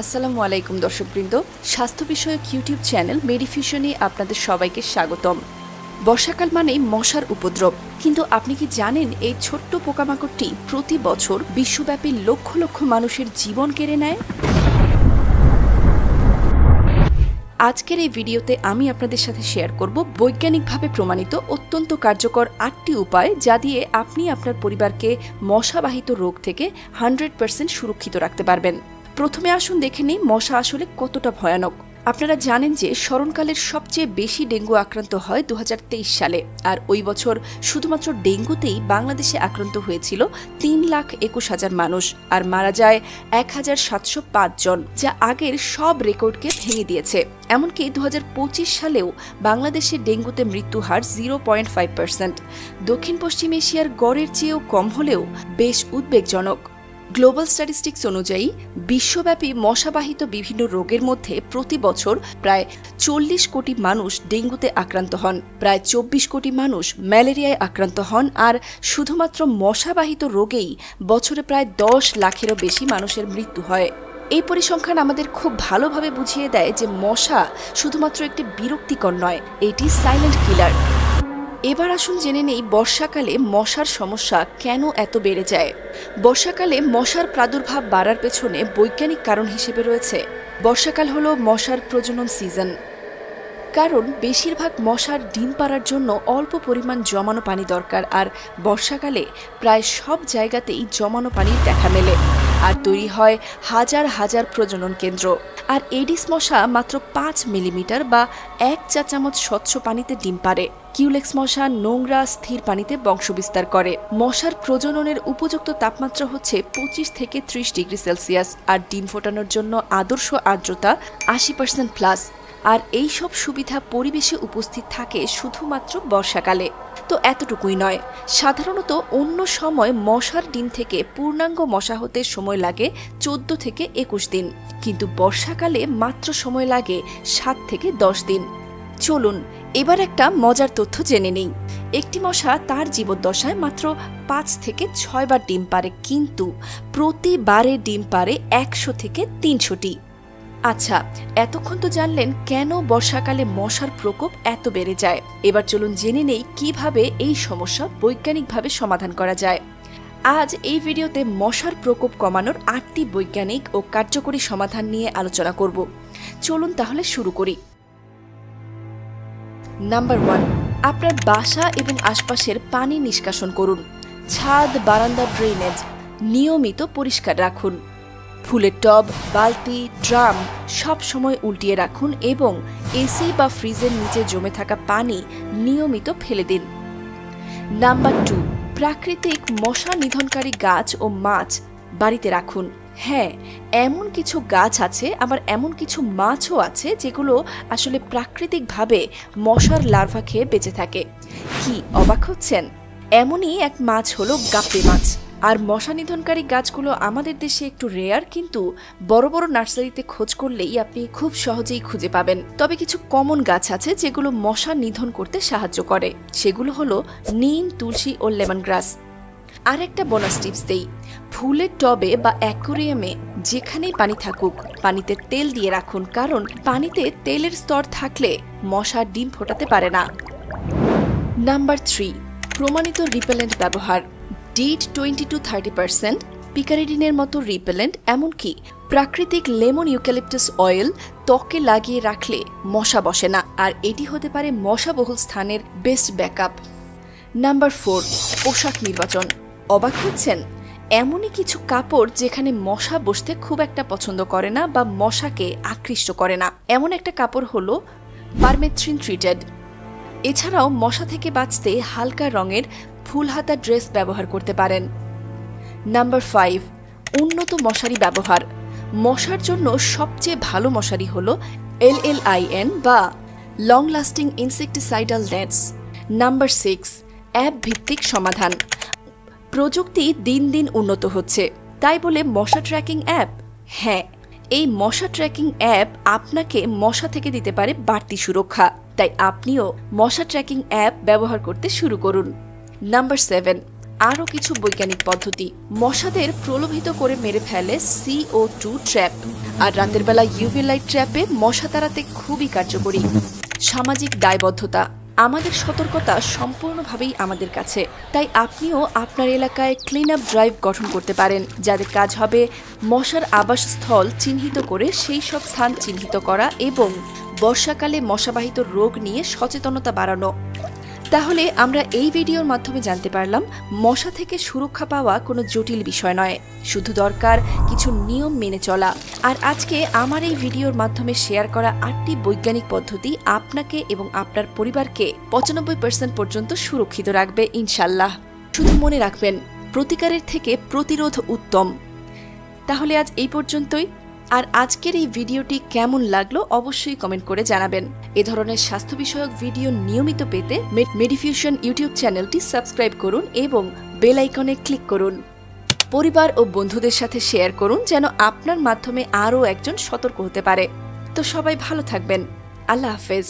আসসালামু আলাইকুম দর্শকবৃন্দ, স্বাস্থ্য বিষয়ক ইউটিউব চ্যানেল মেডিফিউশনে আপনাদের সবাইকে স্বাগতম। বর্ষাকাল মানেই মশার উপদ্রব, কিন্তু আপনি কি জানেন এই ছোট্ট পোকামাকড়টি প্রতি বছর বিশ্বব্যাপী লক্ষ লক্ষ মানুষের জীবন কেড়ে নেয়? আজকের এই ভিডিওতে আমি আপনাদের সাথে শেয়ার করব বৈজ্ঞানিকভাবে প্রমাণিত অত্যন্ত কার্যকর 8টি উপায়, যা দিয়ে আপনি আপনার পরিবারকে মশাবাহিত রোগ থেকে 100% সুরক্ষিত রাখতে পারবেন। প্রথমে আসুন দেখে নিই মশা আসলে কতটা ভয়ানক। আপনারা জানেন যে স্মরণকালের সবচেয়ে বেশি ডেঙ্গু আক্রান্ত হয় 2023 সালে, আর ওই বছর শুধুমাত্র ডেঙ্গুতেই বাংলাদেশে আক্রান্ত হয়েছিল 3,21,000 মানুষ, আর মারা যায় 1,705 জন, যা আগের সব রেকর্ডকে ভেঙে দিয়েছে। এমনকি 2025 সালেও বাংলাদেশে ডেঙ্গুতে মৃত্যু হার 0.5%। দক্ষিণ পশ্চিম এশিয়ার গড়ের চেয়েও কম হলেও বেশ উদ্বেগজনক। গ্লোবাল স্ট্যাটিস্টিক্স অনুযায়ী বিশ্বব্যাপী মশাবাহিত বিভিন্ন রোগের মধ্যে প্রতি বছর প্রায় 40 কোটি মানুষ ডেঙ্গুতে আক্রান্ত হন, প্রায় 24 কোটি মানুষ ম্যালেরিয়ায় আক্রান্ত হন, আর শুধুমাত্র মশাবাহিত রোগেই বছরে প্রায় 10 লাখেরও বেশি মানুষের মৃত্যু হয়। এই পরিসংখ্যান আমাদের খুব ভালোভাবে বুঝিয়ে দেয় যে মশা শুধুমাত্র একটি বিরক্তিকর নয়, এটি সাইলেন্ট কিলার। এবার আসুন জেনে নেই বর্ষাকালে মশার সমস্যা কেন এত বেড়ে যায়। বর্ষাকালে মশার প্রাদুর্ভাব বাড়ার পেছনে বৈজ্ঞানিক কারণ হিসেবে রয়েছে বর্ষাকাল হলো মশার প্রজনন সিজন। কারণ বেশিরভাগ মশার ডিম পাড়ার জন্য অল্প পরিমাণ জমানো পানি দরকার, আর বর্ষাকালে প্রায় সব জায়গাতেই জমানো পানির দেখা মেলে, আর তৈরি হয় হাজার হাজার প্রজনন কেন্দ্র। আর এডিস মশা মাত্র 5 মিলিমিটার বা 1 চা চামচ স্বচ্ছ পানিতে ডিম পাড়ে। কিউলেক্স মশা নোংরা স্থির পানিতে বংশবিস্তার করে। মশার প্রজননের উপযুক্ত তাপমাত্রা হচ্ছে 25 থেকে 30 ডিগ্রি সেলসিয়াস, আর ডিম ফোটানোর জন্য আদর্শ আর্দ্রতা 80% প্লাস। আর এই সব সুবিধা পরিবেশে উপস্থিত থাকে শুধুমাত্র বর্ষাকালে। তো এতটুকুই নয়, সাধারণত অন্য সময় মশার ডিম থেকে পূর্ণাঙ্গ মশা হতে সময় লাগে 14 থেকে 21 দিন, কিন্তু বর্ষাকালে মাত্র সময় লাগে 7 থেকে 10 দিন। চলুন এবার একটা মজার তথ্য জেনে নেই। একটি মশা তার জীবদ্দশায় মাত্র 5 থেকে 6 বার ডিম পারে, কিন্তু প্রতিবারে ডিম পারে 100 থেকে 300টি। আচ্ছা, এতক্ষণ তো জানলেন কেন বর্ষাকালে মশার প্রকোপ এত বেড়ে যায়। এবার চলুন জেনে নেই কিভাবে এই সমস্যা বৈজ্ঞানিকভাবে সমাধান করা যায়। আজ এই ভিডিওতে মশার প্রকোপ কমানোর 8টি বৈজ্ঞানিক ও কার্যকরী সমাধান নিয়ে আলোচনা করব। চলুন তাহলে শুরু করি। নাম্বার 1, আপনার বাসা এবং আশপাশের পানি নিষ্কাশন করুন। ছাদ, বারান্দা, ড্রেনেজ নিয়মিত পরিষ্কার রাখুন। ফুলের টব, বালতি, ড্রাম সব সময় উল্টিয়ে রাখুন এবং এসি বা ফ্রিজের নিচে জমে থাকা পানি নিয়মিত ফেলে দিন। নাম্বার 2, প্রাকৃতিক মশা নিধনকারী গাছ ও মাছ বাড়িতে রাখুন। হ্যাঁ, এমন কিছু গাছ আছে, আবার এমন কিছু মাছও আছে যেগুলো আসলে প্রাকৃতিকভাবে মশার লার্ভা খেয়ে বেঁচে থাকে। কি অবাক হচ্ছেন? এমনই এক মাছ হলো গাপ্পি মাছ। আর মশা নিধনকারী গাছগুলো আমাদের দেশে একটু রেয়ার, কিন্তু বড় বড় নার্সারিতে খোঁজ করলেই আপনি খুব সহজেই খুঁজে পাবেন। তবে কিছু কমন গাছ আছে যেগুলো মশা নিধন করতে সাহায্য করে, সেগুলো হলো নিম, তুলসী ও লেমন গ্রাস। আর একটা বোনাস টিপস দেই, ফুলের টবে বা অ্যাকোরিয়ামে যেখানেই পানি থাকুক পানিতে তেল দিয়ে রাখুন, কারণ পানিতে তেলের স্তর থাকলে মশা ডিম ফোটাতে পারে না। নাম্বার 3, প্রমাণিত রিপেলেন্ট ব্যবহার। ডিট 20-30%, পিকারিডিনের মতো রিপেলেন্ট, এমনকি প্রাকৃতিক লেমন ইউক্যালিপটাস অয়েল ত্বকে লাগিয়ে রাখলে মশা বসে না, আর এটি হতে পারে মশাবহুল স্থানের বেস্ট ব্যাকআপ। নাম্বার 4, পোশাক নির্বাচন। অবাক হচ্ছেন? এমনই কিছু কাপড় যেখানে মশা বসতে খুব একটা পছন্দ করে না বা মশাকে আকৃষ্ট করে না, এমন একটা কাপড় হলো পারমেথ্রিন ট্রিটেড। এছাড়াও মশা থেকে বাঁচতে হালকা রঙের ফুলহাতা ড্রেস ব্যবহার করতে পারেন। নাম্বার 5, উন্নত মশারি ব্যবহার। মশার জন্য সবচেয়ে ভালো মশারি হলো LLIN বা long lasting insecticidal nets. Number 6, app ভিত্তিক সমাধান। প্রযুক্তি দিন দিন উন্নত হচ্ছে, তাই বলে মশা ট্র্যাকিং অ্যাপ? হ্যাঁ, এই মশা ট্র্যাকিং অ্যাপ আপনাকে মশা থেকে দিতে পারে বাড়তি সুরক্ষা, তাই আপনিও মশা ট্র্যাকিং অ্যাপ ব্যবহার করতে শুরু করুন। নাম্বার 7, আরও কিছু বৈজ্ঞানিক পদ্ধতি। মশাদের প্রলোভিত করে মেরে ফেলে CO2 ট্র্যাপ, আর রাতের বেলা ইউভি লাইট ট্র্যাপে মশা তাড়াতে খুবই কার্যকরী। সামাজিক দায়বদ্ধতা। আমাদের সতর্কতা সম্পূর্ণভাবেই আমাদের কাছে, তাই আপনিও আপনার এলাকায় ক্লিন আপ ড্রাইভ গঠন করতে পারেন, যাদের কাজ হবে মশার আবাসস্থল চিহ্নিত করে সেই সব স্থান চিহ্নিত করা এবং বর্ষাকালে মশাবাহিত রোগ নিয়ে সচেতনতা বাড়ানো। তাহলে আমরা এই ভিডিওর মাধ্যমে জানতে পারলাম মশা থেকে সুরক্ষা পাওয়া কোনো জটিল বিষয় নয়, শুধু দরকার কিছু নিয়ম মেনে চলা। আর আজকে আমার এই ভিডিওর মাধ্যমে শেয়ার করা 8টি বৈজ্ঞানিক পদ্ধতি আপনাকে এবং আপনার পরিবারকে 95% পর্যন্ত সুরক্ষিত রাখবে ইনশাল্লাহ। শুধু মনে রাখবেন, প্রতিকারের থেকে প্রতিরোধ উত্তম। তাহলে আজ এই পর্যন্তই। আর আজকের এই ভিডিওটি কেমন লাগলো অবশ্যই কমেন্ট করে জানাবেন। এ ধরনের স্বাস্থ্য বিষয়ক ভিডিও নিয়মিত পেতে মেডিফিউশন ইউটিউব চ্যানেলটি সাবস্ক্রাইব করুন এবং বেল আইকনে ক্লিক করুন। পরিবার ও বন্ধুদের সাথে শেয়ার করুন যেন আপনার মাধ্যমে আরও একজন সতর্ক হতে পারে। তো সবাই ভালো থাকবেন। আল্লাহ হাফেজ।